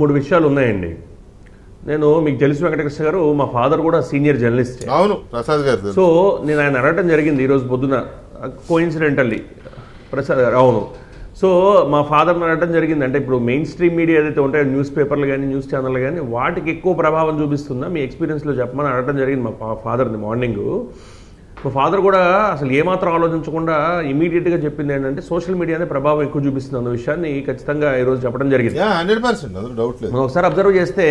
మూడు విషయాలు ఉన్నాయండి. నేను మీకు తెలుసు వెంకటకృష్ణ గారు, మా ఫాదర్ కూడా సీనియర్ జర్నలిస్ట్. అవును, ప్రసాద్ గారు. సో నేను ఆయన అడగటం జరిగింది ఈరోజు పొద్దున, కోఇన్సిడెంటల్లీ ప్రసాద్ గారు. అవును. సో మా ఫాదర్ని అడగటం జరిగింది, అంటే ఇప్పుడు మెయిన్ స్ట్రీమ్ మీడియా ఏదైతే ఉంటాయో, న్యూస్ పేపర్లు కానీ న్యూస్ ఛానల్ కానీ, వాటికి ఎక్కువ ప్రభావం చూపిస్తుందా మీ ఎక్స్పీరియన్స్లో చెప్పమని అడగటం జరిగింది మా ఫాదర్ని మార్నింగ్. మా ఫాదర్ కూడా అసలు ఏమాత్రం ఆలోచించకుండా ఇమీడియట్గా చెప్పింది ఏంటంటే, సోషల్ మీడియానే ప్రభావం ఎక్కువ చూపిస్తుంది అన్న విషయాన్ని ఖచ్చితంగా ఈరోజు చెప్పడం జరిగింది. 100% డౌట్ లేదు. మనం ఒకసారి అబ్జర్వ్ చేస్తే,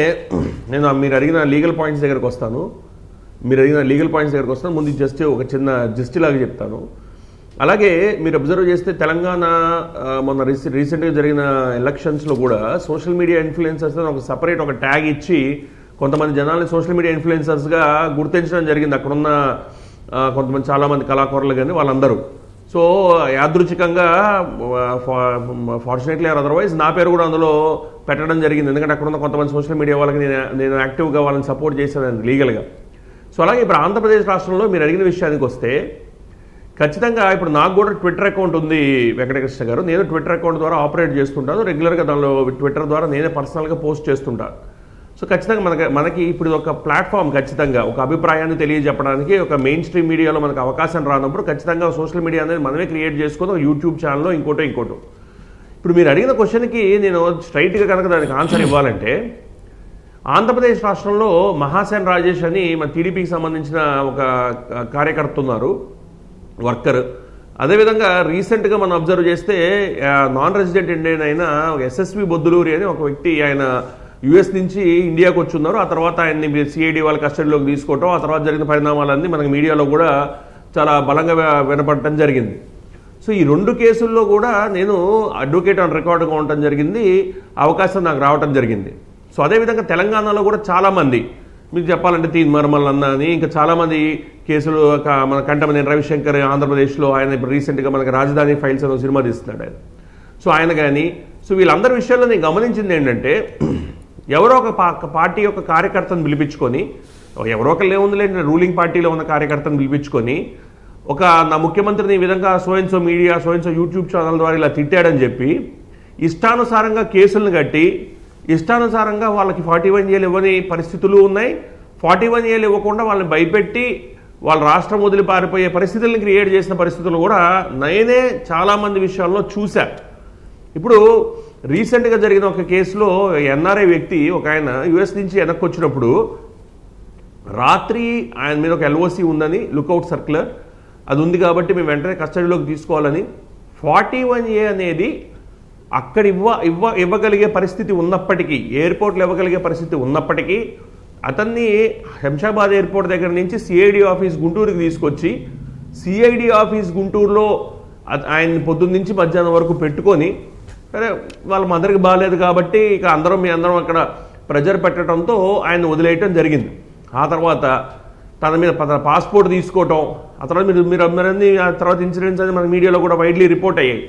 నేను మీరు అడిగిన లీగల్ పాయింట్స్ దగ్గరకు వస్తాను. ముందు జస్ట్ ఒక చిన్న జస్ట్ లాగా చెప్తాను. అలాగే మీరు అబ్జర్వ్ చేస్తే తెలంగాణ మొన్న రీసెంట్గా జరిగిన ఎలక్షన్స్లో కూడా సోషల్ మీడియా ఇన్ఫ్లుయెన్సర్స్ ఒక సపరేట్ ఒక ట్యాగ్ ఇచ్చి కొంతమంది జనాల్ని సోషల్ మీడియా ఇన్ఫ్లుయెన్సర్స్గా గుర్తించడం జరిగింది. అక్కడున్న కొంతమంది చాలామంది కళాకారులు కానీ వాళ్ళందరూ. సో యాదృచ్ఛికంగా ఫార్చునేట్లీ ఆర్ అదర్వైజ్ నా పేరు కూడా అందులో పెట్టడం జరిగింది. ఎందుకంటే అక్కడ ఉన్న కొంతమంది సోషల్ మీడియా వాళ్ళకి నేను యాక్టివ్గా వాళ్ళని సపోర్ట్ చేశాను లీగల్గా. సో అలాగే ఇప్పుడు ఆంధ్రప్రదేశ్ రాష్ట్రంలో మీరు అడిగిన విషయానికి వస్తే, ఖచ్చితంగా ఇప్పుడు నాకు కూడా ట్విట్టర్ అకౌంట్ ఉంది వెంకటకృష్ణ గారు. నేను ట్విట్టర్ అకౌంట్ ద్వారా ఆపరేట్ చేస్తుంటాను రెగ్యులర్గా. దానిలో ట్విట్టర్ ద్వారా నేనే పర్సనల్గా పోస్ట్ చేస్తుంటాను. సో ఖచ్చితంగా మనకి ఇప్పుడు ఒక ప్లాట్ఫామ్, ఖచ్చితంగా ఒక అభిప్రాయాన్ని తెలియజెప్పడానికి ఒక మెయిన్ స్ట్రీమ్ మీడియాలో మనకు అవకాశం రానప్పుడు ఖచ్చితంగా సోషల్ మీడియా అనేది మనమే క్రియేట్ చేసుకొని ఒక యూట్యూబ్ ఛానల్లో ఇంకోటో. ఇప్పుడు మీరు అడిగిన క్వశ్చన్కి నేను స్ట్రైట్గా కనుక దానికి ఆన్సర్ ఇవ్వాలంటే, ఆంధ్రప్రదేశ్ రాష్ట్రంలో మహాసేన్ రాజేష్ అని మన టీడీపీకి సంబంధించిన ఒక కార్యకర్త ఉన్నారు, వర్కర్. అదేవిధంగా రీసెంట్గా మనం అబ్జర్వ్ చేస్తే నాన్ రెసిడెంట్ ఇండియన్ అయిన ఎస్ఎస్వి బొద్దులూరి అని ఒక వ్యక్తి, ఆయన యుఎస్ నుంచి ఇండియాకు వచ్చి ఉన్నారు. ఆ తర్వాత ఆయన్ని సిఐడి వాళ్ళ కస్టడీలోకి తీసుకోవటం, ఆ తర్వాత జరిగిన పరిణామాలన్నీ మనకి మీడియాలో కూడా చాలా బలంగా వినపడటం జరిగింది. సో ఈ రెండు కేసుల్లో కూడా నేను అడ్వకేట్ ఆన్ రికార్డుగా ఉండటం జరిగింది, అవకాశం నాకు రావటం జరిగింది. సో అదేవిధంగా తెలంగాణలో కూడా చాలామంది, మీకు చెప్పాలంటే తీన్మర్మల్ అన్న అని ఇంకా చాలామంది కేసులు, మన కంటమనేని రవిశంకర్ ఆంధ్రప్రదేశ్లో, ఆయన ఇప్పుడు రీసెంట్గా మనకి రాజధాని ఫైల్స్ అనే సినిమా తీస్తున్నాడు ఆయన. సో ఆయన కానీ, సో వీళ్ళందరి విషయాల్లో నేను గమనించింది ఏంటంటే, ఎవరో ఒక పార్టీ యొక్క కార్యకర్తను పిలిపించుకొని, ఎవరో ఒకళ్ళు ఏముందిలేండి, రూలింగ్ పార్టీలో ఉన్న కార్యకర్తను పిలిపించుకొని, నా ముఖ్యమంత్రిని ఈ విధంగా సోయన్సో మీడియా, సోయన్సో యూట్యూబ్ ఛానల్ ద్వారా ఇలా తిట్టాడని చెప్పి ఇష్టానుసారంగా కేసులను కట్టి, ఇష్టానుసారంగా వాళ్ళకి 41 ఏళ్ళు ఇవ్వని పరిస్థితులు ఉన్నాయి. 41 ఏళ్ళు ఇవ్వకుండా వాళ్ళని భయపెట్టి వాళ్ళ రాష్ట్రం వదిలి పారిపోయే పరిస్థితులను క్రియేట్ చేసిన పరిస్థితులు కూడా నేనే చాలామంది విషయాల్లో చూశా. ఇప్పుడు రీసెంట్గా జరిగిన ఒక కేసులో ఎన్ఆర్ఐ వ్యక్తి ఒక ఆయన యుఎస్ నుంచి వెనక్కి వచ్చినప్పుడు రాత్రి ఆయన మీద ఒక ఎల్ఓసి ఉందని, లుకౌట్ సర్క్యులర్ అది ఉంది కాబట్టి మేము వెంటనే కస్టడీలోకి తీసుకోవాలని 41A అనేది అక్కడ ఇవ్వగలిగే పరిస్థితి ఉన్నప్పటికీ, ఎయిర్పోర్ట్లో ఇవ్వగలిగే పరిస్థితి ఉన్నప్పటికీ, అతన్ని శంషాబాద్ ఎయిర్పోర్ట్ దగ్గర నుంచి సిఐడి ఆఫీస్ గుంటూరుకి తీసుకొచ్చి, సిఐడి ఆఫీస్ గుంటూరులో ఆయన్ని పొద్దున్న నుంచి మధ్యాహ్నం వరకు పెట్టుకొని, సరే వాళ్ళ మదర్కి బాగాలేదు కాబట్టి ఇక మీ అందరం అక్కడ ప్రెజర్ పెట్టడంతో ఆయన వదిలేయటం జరిగింది. ఆ తర్వాత తన మీద పాస్పోర్ట్ తీసుకోవటం, ఆ తర్వాత మీరు తర్వాత ఇన్సిడెంట్స్ అనేది మన మీడియాలో కూడా వైడ్లీ రిపోర్ట్ అయ్యాయి.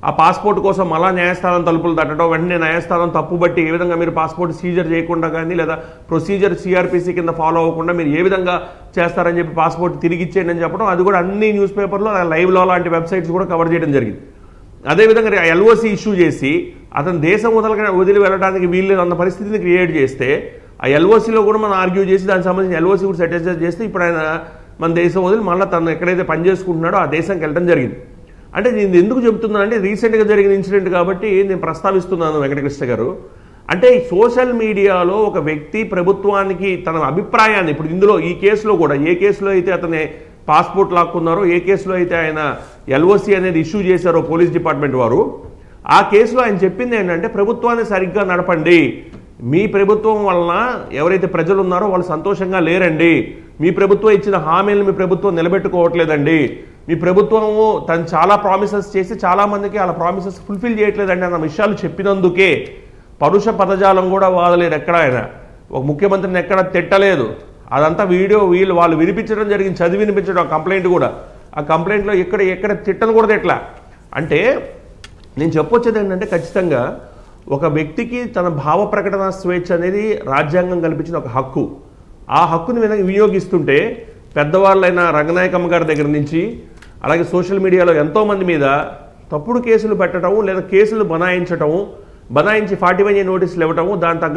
ఆ పాస్పోర్ట్ కోసం మళ్ళా న్యాయస్థానం తలుపులు తట్టడం, వెంటనే న్యాయస్థానం తప్పుబట్టి ఏ విధంగా మీరు పాస్పోర్ట్ సీజర్ చేయకుండా కానీ, లేదా ప్రొసీజర్ సిఆర్పిసి కింద ఫాలో అవ్వకుండా మీరు ఏ విధంగా చేస్తారని చెప్పి పాస్పోర్ట్ తిరిగి ఇచ్చేయండి అని చెప్పడం, అది కూడా అన్ని న్యూస్ పేపర్లో, లైవ్లో లాంటి వెబ్సైట్స్ కూడా కవర్ చేయడం జరిగింది. అదేవిధంగా ఎల్ఓసి ఇష్యూ చేసి అతను దేశం వదిలి వెళ్ళడానికి వీళ్ళు అన్న పరిస్థితిని క్రియేట్ చేస్తే, ఆ ఎల్ఓసిలో కూడా మనం ఆర్గ్యూ చేసి దానికి సంబంధించి ఎల్ఓసి కూడా సెటిల్ చేస్తే ఇప్పుడు ఆయన మన దేశం వదిలి మళ్ళీ తను ఎక్కడైతే పనిచేసుకుంటున్నాడో ఆ దేశంకి వెళ్ళడం జరిగింది. అంటే నేను ఎందుకు చెబుతున్నానంటే, రీసెంట్గా జరిగిన ఇన్సిడెంట్ కాబట్టి నేను ప్రస్తావిస్తున్నాను వెంకటకృష్ణ గారు. అంటే సోషల్ మీడియాలో ఒక వ్యక్తి ప్రభుత్వానికి తన అభిప్రాయాన్ని, ఇప్పుడు ఇందులో ఈ కేసులో కూడా, ఏ కేసులో అయితే అతని పాస్పోర్ట్ లాక్కున్నారో, ఏ కేసులో అయితే ఆయన ఎల్ఓసి అనేది ఇష్యూ చేశారో పోలీస్ డిపార్ట్మెంట్ వారు, ఆ కేసులో ఆయన చెప్పింది ఏంటంటే, ప్రభుత్వాన్ని సరిగ్గా నడపండి, మీ ప్రభుత్వం వలన ఎవరైతే ప్రజలు ఉన్నారో వాళ్ళు సంతోషంగా లేరండి, మీ ప్రభుత్వం ఇచ్చిన హామీలను మీ ప్రభుత్వం నిలబెట్టుకోవట్లేదండి, మీ ప్రభుత్వము తను చాలా ప్రామిసెస్ చేసి చాలామందికి అలా ప్రామిసెస్ ఫుల్ఫిల్ చేయట్లేదండి అన్న విషయాలు చెప్పినందుకే పరుష పదజాలం కూడా వాడలేదు ఎక్కడ. ఆయన ఒక ముఖ్యమంత్రిని ఎక్కడ తిట్టలేదు. అదంతా వాళ్ళు వినిపించడం జరిగింది, చదివి వినిపించడం. ఆ కంప్లైంట్ కూడా, ఆ కంప్లైంట్లో ఎక్కడ తిట్టను కూడా తిట్లా. అంటే నేను చెప్పొచ్చేది ఏంటంటే, ఖచ్చితంగా ఒక వ్యక్తికి తన భావ ప్రకటన స్వేచ్ఛ అనేది రాజ్యాంగం కల్పించిన ఒక హక్కు. ఆ హక్కుని వినియోగిస్తుంటే పెద్దవాళ్ళైన రంగనాయకమ్మ గారి దగ్గర నుంచి, అలాగే సోషల్ మీడియాలో ఎంతోమంది మీద తప్పుడు కేసులు పెట్టడం, లేదా కేసులు బనాయించడం, బనాయించి 41A నోటీసులు ఇవ్వటము, దాని తగ్గ